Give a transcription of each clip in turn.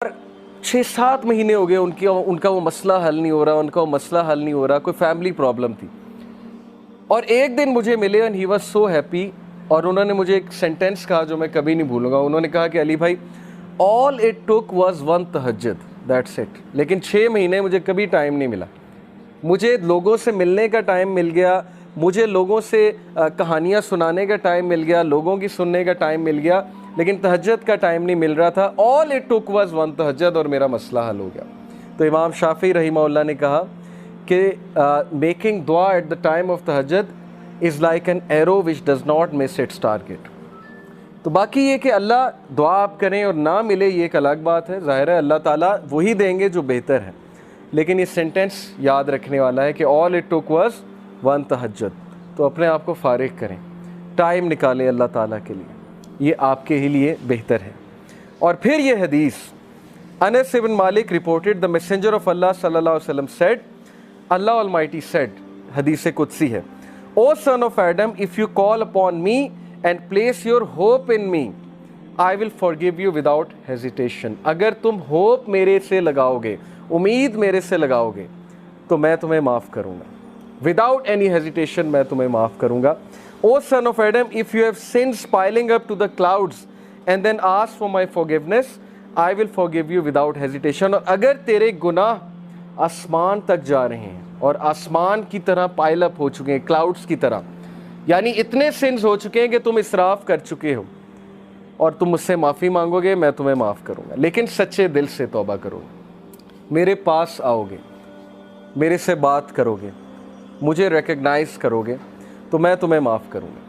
6-7 مہینے ہو گئے ان کا وہ مسئلہ حل نہیں ہو رہا, کوئی فیملی پرابلم تھی. اور ایک دن مجھے ملے and he was so happy, اور انہوں نے مجھے ایک سینٹینس کہا جو میں کبھی نہیں بھولوں گا. انہوں نے کہا کہ علی بھائی all it took was one تہجد, that's it. لیکن 6 مہینے مجھے کبھی ٹائم نہیں ملا. مجھے لوگوں سے ملنے کا ٹائم مل گیا, مجھے لوگوں سے کہانیاں سنانے کا ٹائم مل گیا, لوگوں کی سننے کا ٹائم مل گیا, لیکن تہجد کا ٹائم نہیں مل رہا تھا. all it took was one تہجد, اور میرا مسئلہ حل ہو گیا. تو امام شافعی رحمہ اللہ نے کہا کہ میکنگ دعا ایٹ دا ٹائم آف تہجد is like an arrow which does not miss its target. تو باقی یہ کہ اللہ دعا آپ کریں اور نہ ملے یہ ایک الگ بات ہے. ظاہر ہے اللہ تعالیٰ وہی دیں گے جو بہتر ہے, لیکن یہ سینٹینس یاد رکھنے والا ہے کہ all it took was one تہجد. تو اپنے آپ کو فارغ کریں, ٹائم نکالیں اللہ تعالیٰ کے لیے, یہ آپ کے ہی لیے بہتر ہے. اور پھر یہ حدیث, انس بن مالک reported the messenger of Allah صلی اللہ علیہ وسلم said, Allah Almighty said, حدیث قدسی ہے, O son of Adam, if you call upon me and place your hope in me, I will forgive you without hesitation. اگر تم ہوپ میرے سے لگاؤ گے, امید میرے سے لگاؤ گے, تو میں تمہیں معاف کروں گا. Without any hesitation میں تمہیں معاف کروں گا. O son of Adam, if you have sins piling up to the clouds and then ask for my forgiveness, I will forgive you without hesitation. اور اگر تیرے گناہ آسمان تک جا رہے ہیں اور آسمان کی طرح پائل اپ ہو چکے ہیں, کلاؤڈز کی طرح, یعنی اتنے سنز ہو چکے ہیں کہ تم اسراف کر چکے ہو, اور تم مجھ سے معافی مانگو گے, میں تمہیں معاف کروں گا. لیکن سچے دل سے توبہ کرو گے, میرے پاس آؤ گے, میرے سے بات کرو گے, مجھے ریکگنائز کرو گے, تو میں تمہیں معاف کروں گا.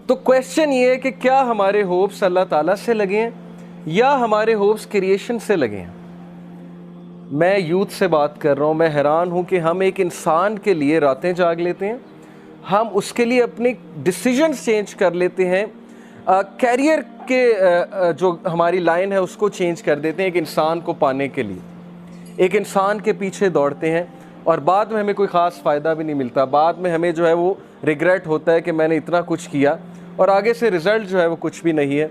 تو کویسچن یہ ہے کہ کیا ہمارے ہوپس اللہ تعالیٰ سے لگے ہیں یا ہمارے ہوپس کریشن سے لگے ہیں؟ میں یوتھ سے بات کر رہا ہوں, میں حیران ہوں کہ ہم ایک انسان کے لیے راتیں جاگ لیتے ہیں, ہم اس کے لیے اپنے ڈیسیجنز چینج کر لیتے ہیں, کیریئر کے جو ہماری لائن ہے اس کو چینج کر دیتے ہیں ایک انسان کو پانے کے لیے, ایک انسان کے پیچھے دوڑتے ہیں, اور بعد میں ہمیں کوئی خاص فائدہ بھی نہیں ملتا. بعد میں ہمیں جو ہے وہ ریگریٹ ہوتا ہے کہ میں نے اتنا کچھ کیا اور آگے سے رزلٹ جو ہے وہ کچھ بھی نہیں ہے.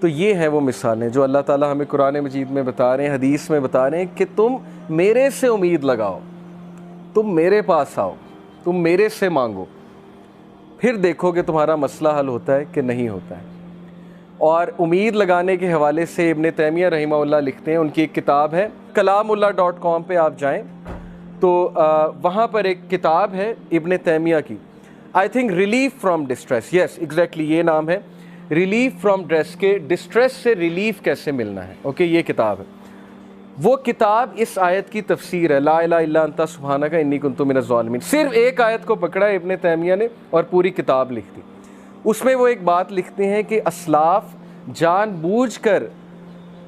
تو یہ ہیں وہ مثالیں جو اللہ تعالیٰ ہمیں قرآن مجید میں بتا رہے ہیں, حدیث میں بتا رہے ہیں کہ تم میرے سے امید لگاؤ, تم میرے پاس آؤ, تم میرے سے مانگو, پھر دیکھو کہ تمہارا مسئلہ حل ہوتا ہے کہ نہیں ہوتا ہے. اور امید لگانے کے حوالے سے ابن تیمیہ رحمہ اللہ لکھتے ہیں, ان کی ایک کتاب ہے kalamullah.com پہ آپ جائیں تو وہاں پر ایک کتاب ہے ابن تیمیہ کی, I think relief from distress, yes exactly یہ نام ہے, ریلیف فرام ڈسٹریس سے ریلیف کیسے ملنا ہے. اوکے, یہ کتاب ہے. وہ کتاب اس آیت کی تفسیر ہے, لا الہ الا انت سبحانک انی کنت من الظالمین. صرف ایک آیت کو پکڑا ابن تیمیہ نے اور پوری کتاب لکھ دی. اس میں وہ ایک بات لکھتے ہیں کہ اسلاف جان بوجھ کر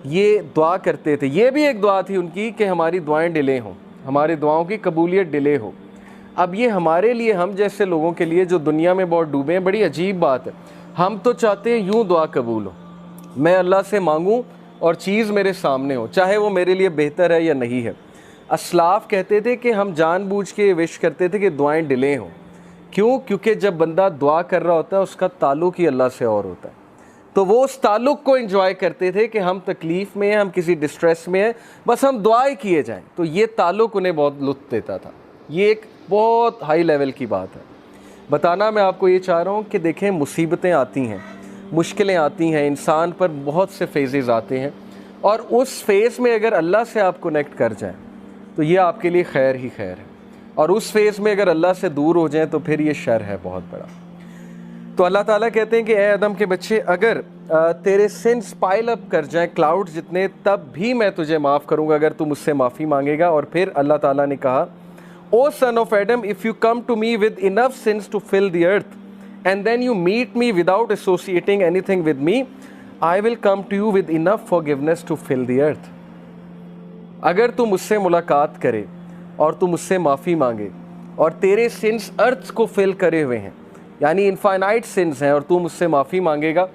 یہ دعا کرتے تھے, یہ بھی ایک دعا تھی ان کی کہ ہماری دعائیں ڈیلے ہوں, ہماری دعاؤں کی قبولیت ڈیلے ہو. اب یہ ہمارے لیے, ہم جیسے لوگوں کے لیے جو دنیا میں بہت ڈوبے ہیں, بڑی عجیب بات ہے. ہم تو چاہتے ہیں یوں دعا قبول ہو, میں اللہ سے مانگوں اور چیز میرے سامنے ہو, چاہے وہ میرے لیے بہتر ہے یا نہیں ہے. اسلاف کہتے تھے کہ ہم جان بوجھ کے وش کرتے تھے کہ دعائیں ڈیلے ہوں. کیوں؟ کیونکہ جب بندہ دعا کر رہا ہوتا ہے اس کا تعلق ہی اللہ سے اور ہوتا ہے, تو وہ اس تعلق کو انجوائے کرتے تھے کہ ہم تکلیف میں ہیں, ہم کسی ڈسٹریس میں ہیں, بس ہم دعائیں کیے جائیں. تو یہ تعلق انہیں بہت لطف دیتا تھا. یہ ایک بہت ہائی لیول کی بات ہے. بتانا میں آپ کو یہ چاہ رہا ہوں کہ دیکھیں, مصیبتیں آتی ہیں, مشکلیں آتی ہیں, انسان پر بہت سے فیزز آتے ہیں, اور اس فیز میں اگر اللہ سے آپ کنیکٹ کر جائیں تو یہ آپ کے لیے خیر ہی خیر ہے, اور اس فیز میں اگر اللہ سے دور ہو جائیں تو پھر یہ شر ہے بہت بڑا. تو اللہ تعالیٰ کہتے ہیں کہ اے آدم کے بچے, اگر تیرے سنس پائل اپ کر جائیں کلاؤڈ جتنے, تب بھی میں تجھے معاف کروں گا اگر تو مجھ سے معافی مانگے گا. اور پھر اللہ تعالیٰ نے کہا, O son of Adam, if you come to me with enough sins to fill the earth, and then you meet me without associating anything with me, I will come to you with enough forgiveness to fill the earth. اگر تو مجھ سے ملاقات کرے اور تو مجھ سے معافی مانگے اور تیرے سنس ارتھ کو فل کرے ہوئے ہیں, یعنی انفائنائٹ سنس ہیں, اور تو مجھ سے معافی مانگے گا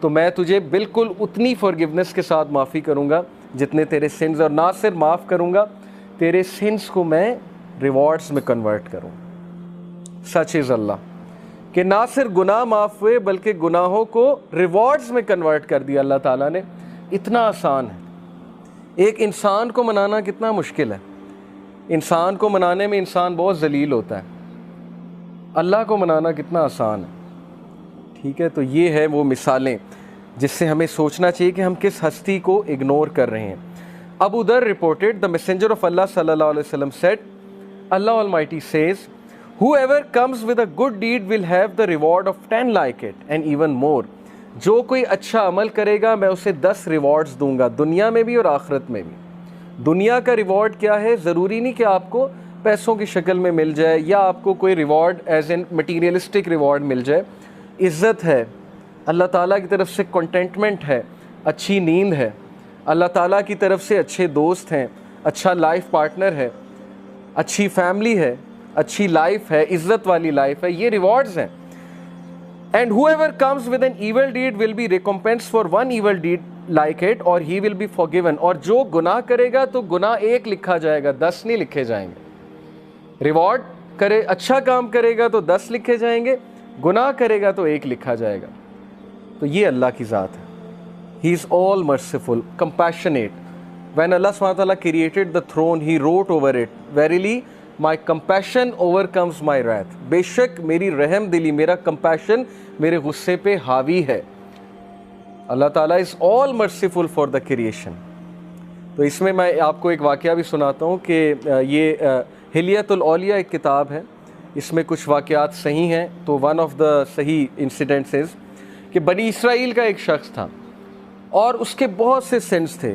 تو میں تجھے بالکل اتنی فارگیونیس کے ساتھ معافی کروں گا جتنے تیرے سنس, اور نہ صرف معاف کروں گا, تیرے سنس کو میں ریوارڈز میں کنورٹ کروں. سچ از اللہ کہ نہ صرف گناہ معاف ہوئے بلکہ گناہوں کو ریوارڈز میں کنورٹ کر دیا اللہ تعالیٰ نے. اتنا آسان ہے, ایک انسان کو منانا کتنا مشکل ہے، انسان کو منانے میں انسان بہت ذلیل ہوتا ہے، اللہ کو منانا کتنا آسان ہے۔ ٹھیک ہے، تو یہ ہے وہ مثالیں جس سے ہمیں سوچنا چاہیے کہ ہم کس ہستی کو اگنور کر رہے ہیں۔ ابو ذر reported, the messenger of Allah sallallahu alaihi wasallam said, Allah Almighty says, whoever comes with a good deed will have the reward of 10 like it and even more. جو کوئی اچھا عمل کرے گا میں اسے 10 ریوارڈز دوں گا، دنیا میں بھی اور آخرت میں بھی۔ دنیا کا ریوارڈ کیا ہے؟ ضروری نہیں کہ آپ کو پیسوں کی شکل میں مل جائے یا آپ کو کوئی reward as an materialistic reward مل جائے۔ عزت ہے، اللہ تعالیٰ کی طرف سے کنٹینٹمنٹ ہے، اچھی نیند ہے، اللہ تعالیٰ کی طرف سے اچھے دوست ہیں، اچھا لائف پارٹنر ہے، اچھی فیملی ہے، اچھی لائف ہے، عزت والی لائف ہے، یہ ریوارڈز ہیں۔ And whoever comes with an evil deed will be recompensed for one evil deed like it or he will be forgiven. اور جو گناہ کرے گا تو گناہ 1 لکھا جائے گا، 10 نہیں لکھے جائیں گے۔ ریوارڈ کرے، اچھا کام کرے گا تو 10 لکھے جائیں گے، گناہ کرے گا تو 1 لکھا جائے گا۔ تو یہ اللہ کی ذات ہے۔ He is all merciful, compassionate. When Allah SWT created the throne, He wrote over it, verily my compassion overcomes my wrath. بے شک میری رحم دلی، میرا compassion میرے غصے پہ حاوی ہے۔ اللہ تعالیٰ is all merciful for the creation. تو اس میں آپ کو ایک واقعہ بھی سناتا ہوں کہ یہ حلیۃ الاولیاء ایک کتاب ہے، اس میں کچھ واقعات صحیح ہیں۔ تو one of the صحیح incidents is کہ بنی اسرائیل کا ایک شخص تھا اور اس کے بہت سے سینس تھے،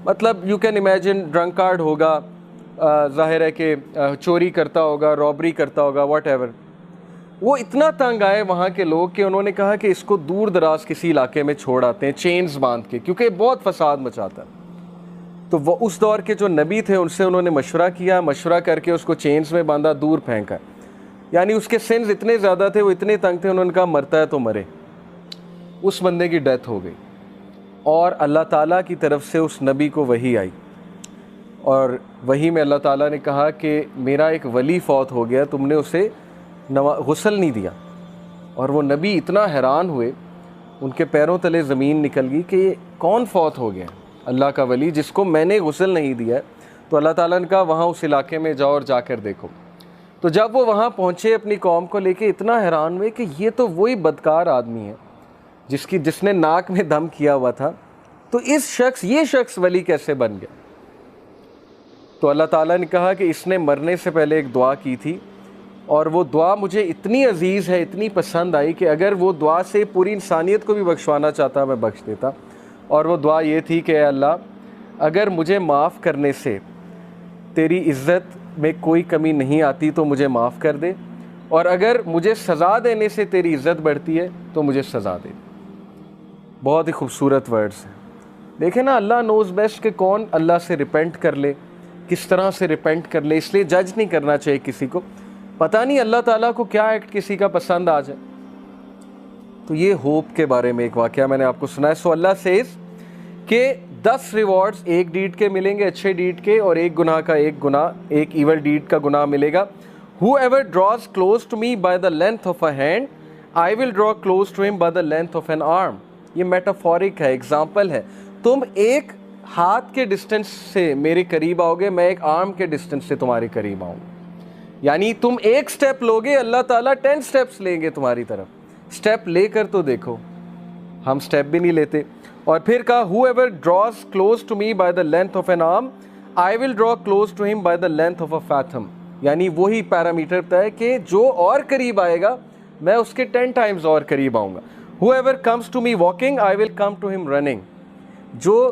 مطلب یو کین امیجن ڈرنکارڈ ہوگا، ظاہر ہے کہ چوری کرتا ہوگا، رابری کرتا ہوگا، واٹ ایور۔ وہ اتنا تنگ آئے وہاں کے لوگ کہ انہوں نے کہا کہ اس کو دور دراز کسی علاقے میں چھوڑ آتے ہیں چینز باندھ کے، کیونکہ بہت فساد مچاتا ہے۔ تو وہ اس دور کے جو نبی تھے ان سے انہوں نے مشورہ کر کے اس کو چینز میں باندھا، دور پھینکا۔ یعنی اس کے سینس اتنے زیادہ تھے، وہ اتنے تنگ تھے، انہوں نے کہا مرتا ہے تو مرے۔ اس بندے کی ڈیتھ ہو گئی اور اللہ تعالیٰ کی طرف سے اس نبی کو وحی آئی، اور وحی میں اللہ تعالیٰ نے کہا کہ میرا ایک ولی فوت ہو گیا، تم نے اسے غسل نہیں دیا۔ اور وہ نبی اتنا حیران ہوئے، ان کے پیروں تلے زمین نکل گئی کہ یہ کون فوت ہو گیا؟ اللہ کا ولی جس کو میں نے غسل نہیں دیا ہے۔ تو اللہ تعالیٰ نے کہا وہاں اس علاقے میں جاؤ اور جا کر دیکھو۔ تو جب وہ وہاں پہنچے اپنی قوم کو لے کے، اتنا حیران ہوئے کہ یہ تو وہی بدکار آدمی ہے جس نے ناک میں دم کیا ہوا تھا، تو یہ شخص ولی کیسے بن گیا؟ تو اللہ تعالیٰ نے کہا کہ اس نے مرنے سے پہلے ایک دعا کی تھی، اور وہ دعا مجھے اتنی عزیز ہے، اتنی پسند آئی کہ اگر وہ دعا سے پوری انسانیت کو بھی بخشوانا چاہتا میں بخش دیتا۔ اور وہ دعا یہ تھی کہ اے اللہ، اگر مجھے معاف کرنے سے تیری عزت میں کوئی کمی نہیں آتی تو مجھے معاف کر دے، اور اگر مجھے سزا دینے سے تیری عزت بڑھتی ہے تو مجھے سزا دے۔ بہت ہی خوبصورت ورڈز ہیں۔ دیکھیں نا، اللہ نوز بیسٹ کہ کون اللہ سے ریپینٹ کر لے، کس طرح سے ریپینٹ کر لے، اس لیے جج نہیں کرنا چاہیے کسی کو، پتہ نہیں اللہ تعالیٰ کو کیا ایکٹ کسی کا پسند آ جائے۔ تو یہ ہوپ کے بارے میں ایک واقعہ میں نے آپ کو سنا ہے۔ سو اللہ سیز کہ 10 ریوارڈز ایک ڈیڈ کے ملیں گے، اچھے ڈیڈ کے، اور ایک گناہ کا ایک ایول ڈیڈ کا گناہ ملے گا۔ Whoever draws close to me by the length of a hand, I will draw close to him by the length of an arm. یہ میٹافورک ہے، ایگزامپل ہے۔ تم ایک ہاتھ کے ڈسٹنس سے میرے قریب آؤ گے، میں ایک آرم کے ڈسٹنس سے تمہارے قریب آؤں گا۔ یعنی تم ایک سٹیپ لوگے، اللہ تعالیٰ 10 سٹیپس لیں گے تمہاری طرف۔ سٹیپ لے کر تو دیکھو، ہم سٹیپ بھی نہیں لیتے۔ اور پھر کہا whoever draws close to me by the length of an arm, I will draw close to him by the length of a fathom. یعنی وہی پیرامیٹر بتا ہے کہ جو اور قریب آئے گا میں اس کے 10 ٹائمز اور قریب آؤں گا۔ Whoever comes to me walking, I will come to him running. جو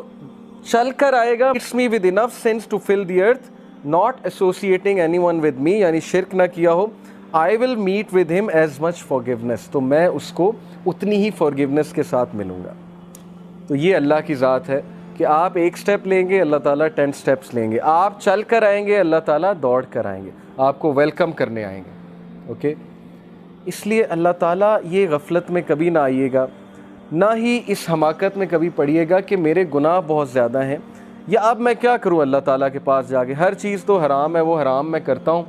چل کر آئے گا it's me with enough sense to fill the earth, not associating anyone with me, یعنی شرک نہ کیا ہو، I will meet with him as much forgiveness. تو میں اس کو اتنی ہی forgiveness کے ساتھ ملوں گا۔ تو یہ اللہ کی ذات ہے کہ آپ ایک سٹیپ لیں گے، اللہ تعالیٰ 10 سٹیپس لیں گے۔ آپ چل کر آئیں گے، اللہ تعالیٰ دوڑ کر آئیں گے، آپ کو ویلکم کرنے آئیں گے۔ اوکے، اس لیے اللہ تعالیٰ یہ غفلت میں کبھی نہ آئیے گا، نہ ہی اس حماقت میں کبھی پڑیے گا کہ میرے گناہ بہت زیادہ ہیں، یا اب میں کیا کروں اللہ تعالیٰ کے پاس جا کے، ہر چیز تو حرام ہے، وہ حرام میں کرتا ہوں۔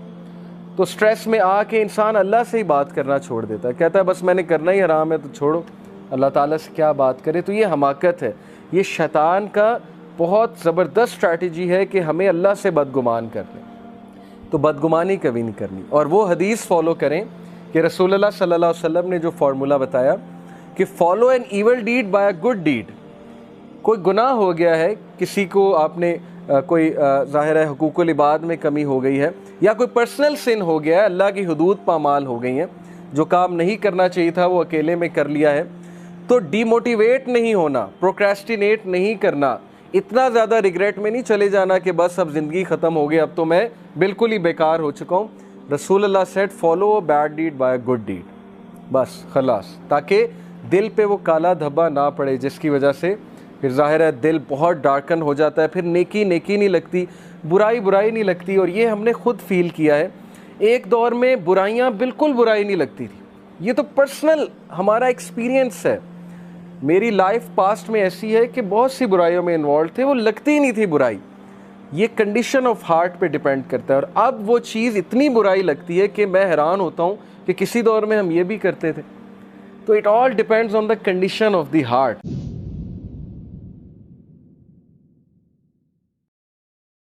تو سٹریس میں آ کے انسان اللہ سے ہی بات کرنا چھوڑ دیتا ہے، کہتا ہے بس میں نے کرنا ہی حرام ہے تو چھوڑو، اللہ تعالیٰ سے کیا بات کرے۔ تو یہ حماقت ہے، یہ شیطان کا بہت زبردست اسٹریٹجی ہے کہ ہمیں اللہ سے بدگمان کر لیں، تو بدگمانی کبھی نہیں کرنی، اور وہ حدیث فالو کریں کہ رسول اللہ صلی اللہ علیہ وسلم نے جو فارمولہ بتایا کہ follow an evil deed by a good deed. کوئی گناہ ہو گیا ہے، کسی کو آپ نے کوئی ظاہر ہے حقوق العباد میں کمی ہو گئی ہے، یا کوئی پرسنل سن ہو گیا ہے، اللہ کی حدود پامال ہو گئی ہیں، جو کام نہیں کرنا چاہیے تھا وہ اکیلے میں کر لیا ہے، تو ڈی موٹیویٹ نہیں ہونا، پروکریسٹینیٹ نہیں کرنا، اتنا زیادہ ریگریٹ میں نہیں چلے جانا کہ بس اب زندگی ختم ہو گئی، اب تو میں بالکل ہی بیکار ہو چکا ہوں. رسول اللہ said follow a bad deed by a good deed, بس خلاص، تاکہ دل پہ وہ کالا دھبا نہ پڑے جس کی وجہ سے پھر ظاہر ہے دل بہت ڈارکن ہو جاتا ہے، پھر نیکی نیکی نہیں لگتی، برائی برائی نہیں لگتی. اور یہ ہم نے خود فیل کیا ہے، ایک دور میں برائیاں بالکل برائی نہیں لگتی تھی. یہ تو پرسنل ہمارا ایکسپیرینس ہے. میری لائف پاسٹ میں ایسی ہے کہ بہت سی برائیوں میں انوالو تھے، وہ لگتی ہی نہیں تھی برائی. یہ کنڈیشن آف ہارٹ پہ ڈیپینڈ کرتا ہے. اور اب وہ چیز اتنی برائی لگتی ہے کہ میں حیران ہوتا ہوں کہ کسی دور میں ہم یہ بھی کرتے تھے. تو it all depends on the condition of the heart.